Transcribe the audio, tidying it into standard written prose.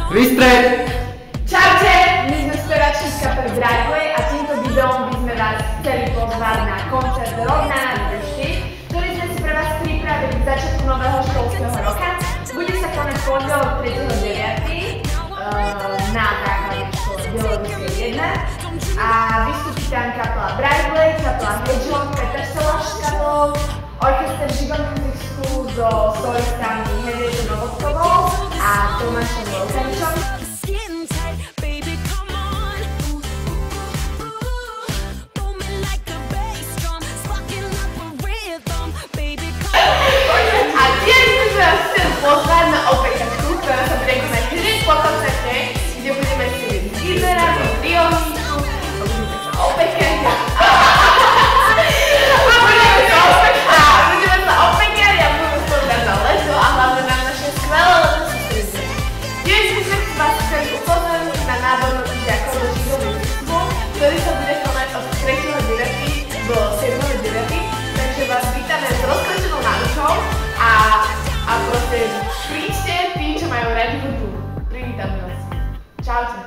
Výstred! Čaute, my sme spevačky z kapely Brightway a týmto videom by sme vás chceli pozvať na koncert Rovná na dešti, ktorý sme si pre vás pripravili v začiatku nového školského roka. Bude sa konať pondelok 3.9. na základnej škole Bieloruskej 1 a vystúpi tam kapela Brightway, kapela Hedgehog, Peter Soláš s kapelou, orchester Žigon Music School so solistami Henrietou Novotkovou a Tomášom Volkaničom. A tiež by sme vás chceli pozvať na opekačku, ktorá sa bude konať hneď po koncerte, kde budeme si vyzerať od triovníku, budeme sa opekať a budeme sa opekať na leto a hlavne na naše skvelé leto sústredie. Tiež by sme vás chceli upozorniť na nábornú žiakov do Žigon Music School, ktorý sa bude konať od 3.9. do 7.9. Takže vás vítame s rozkročenou náručou a proste príďte tí, čo majú radi hudbu. Privítame vás. Čaute.